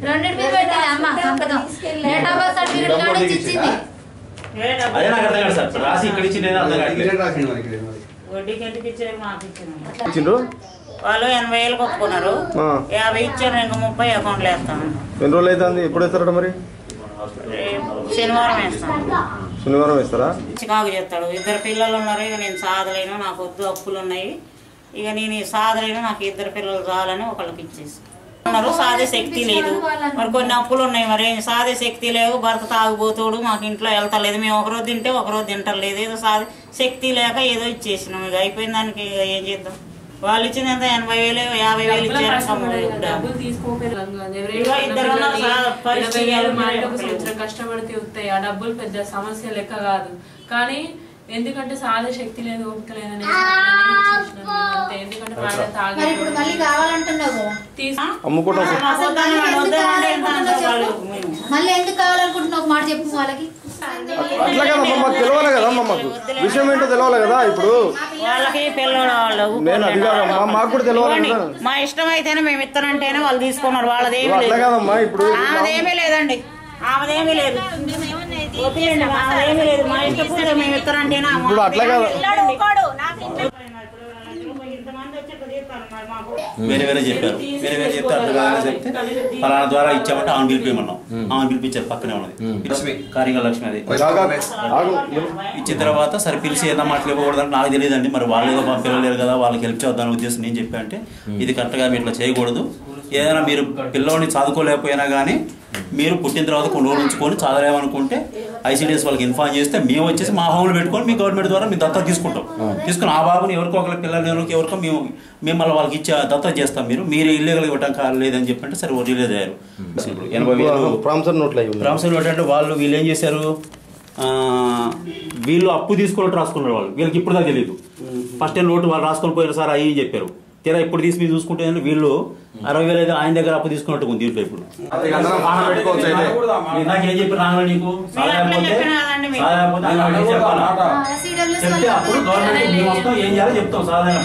రెండింటి మీద పెట్టింది అమ్మ సంతకం డేట్ ఆఫ్ బర్త్ సర్టిఫికెట్ కూడా ఇచ్చింది అదే నాకు అర్థం కాదు సార్ రాసి ఇక్కడ ఇచ్చింది అర్థం కాదు వడ్డీకి ఎందుకు ఇచ్చారు మాకు ఇచ్చిండ్రు వాళ్ళు 80,000 కొట్టుకున్నారు 50 ఇచ్చారు ఇంకా 30 అకౌంట్లో వేస్తాం ఎన్ని రోజులు అవుతుంది ఎప్పుడు వేస్తారట మరి శనివారం వేస్తాం శనివారం వేస్తారా చికాకు చేస్తాడు 2 పిల్లలు ఉన్నారు ఇక నేను సాధలేను నాకు వద్దు అప్పులు ఉన్నాయి ఇక నేను సాధలేను నాకు 2 పిల్లలు చాలని ఒకళ్ళకి ఇచ్చేసి ఉన్నారు సాధే శక్తి లేదు మరి కొన్ని అప్పులు ఉన్నాయి మరి సాధే శక్తి లేదు భర్త తాగుపోతాడు మాకు ఇంట్లో వెళ్తలేదు మేము ఒకరోజు తింటే ఒకరోజు తింటలేదు ఏదో సాధే శక్తి లేక ఏదో ఇచ్చేసినాం ఇక అయిపోయిన దానికి ఏం చేద్దాం వాళ్ళు ఇచ్చినంత 80,000 50,000 ఇచ్చారు కష్టపడితే వస్తాయి ఆ డబ్బులు పెద్ద సమస్య లెక్క కాదు కానీ ఎందుకంటే సాధే శక్తి లేదు ఓపిక లేదని ఎందుకంటే మళ్ళీ ఎందుకు కావాలనుకుంటున్నావు మాట చెప్పు వాళ్ళకి అట్లా కదమ్మా మాకు తెలవాలి కదమ్మా మాకు విషయం ఏంటో తెలవాలి కదా ఇప్పుడు వాళ్ళకి పిల్లలు నేను అది కాదమ్మా మాకు కూడా తెలవాలి కదా మా ఇష్టం అయితేనే మేము ఇస్తానంటేనే వాళ్ళు తీసుకున్నారు వాళ్ళదేమీ అట్లా కదమ్మా ఇప్పుడు ఆమెదేమీ లేదండి ఆమెదేమీ లేదు ఆమెదేమీ లేదు మా ఇష్టం మేము ఇస్తానంటేనే ఇప్పుడు అట్లా కదా వేరే వేరే చెప్పారు వేరే వేరే చెప్తే అర్థం చెప్తే ఫలానా ద్వారా ఇచ్చామంటే ఆమె పిలిపిమన్నాం ఆమె పిలిపించారు పక్కనే ఉన్నది లక్ష్మి కారింగ లక్ష్మి అది ఇచ్చిన తర్వాత సరే పిలిచి ఏదన్నా మాటలు ఇవ్వకూడదని నాకు తెలియదండి మరి వాళ్ళు ఏదో పిల్లలేరు కదా వాళ్ళకి హెల్ప్ చేద్దామని ఉద్దేశం నేను చెప్పా అంటే ఇది కరెక్ట్గా మీరు ఇట్లా చేయకూడదు ఏదైనా మీరు పిల్లల్ని చదువుకోలేకపోయినా కానీ మీరు పుట్టిన తర్వాత కొన్ని రోజులు ఉంచుకొని చదవలేమనుకుంటే ఐసీడీఎస్ వాళ్ళకి ఇన్ఫార్మ్ చేస్తే మేము వచ్చేసి మా హోమ్లో పెట్టుకొని మీ గవర్నమెంట్ ద్వారా మేము దత్తత తీసుకుంటాం తీసుకుని ఆ బాబుని ఎవరికో ఒకరి పిల్లలకి ఎవరికో మిమ్మల్ని వాళ్ళకి ఇచ్చే దత్తత చేస్తాం మీరు ఇల్లీగల్ ఇవ్వటం కాలేదని చెప్పంటే సరే రిలీజ్ అయ్యారు 80,000 ప్రామిసరీ నోట్ అంటే వాళ్ళు వీళ్ళు ఏం చేశారు వీళ్ళు అప్పు తీసుకున్నట్టు రాసుకున్నారు వాళ్ళు వీళ్ళకి ఇప్పుడు దాకా తెలియదు ఫస్ట్ నోటు వాళ్ళు రాసుకొని పోయిన సార్ అయ్యి చెప్పారు తీరా ఇప్పుడు తీసి మీరు చూసుకుంటే వీళ్ళు 60,000 ఆయన దగ్గర అప్పు తీసుకున్నట్టు ఉంది దీంట్లో ఇప్పుడు నాకేం చెప్పి రాను నీకు చెప్తే అప్పుడు గవర్నమెంట్ ఏం చేయాలో చెప్తాం సాధారణ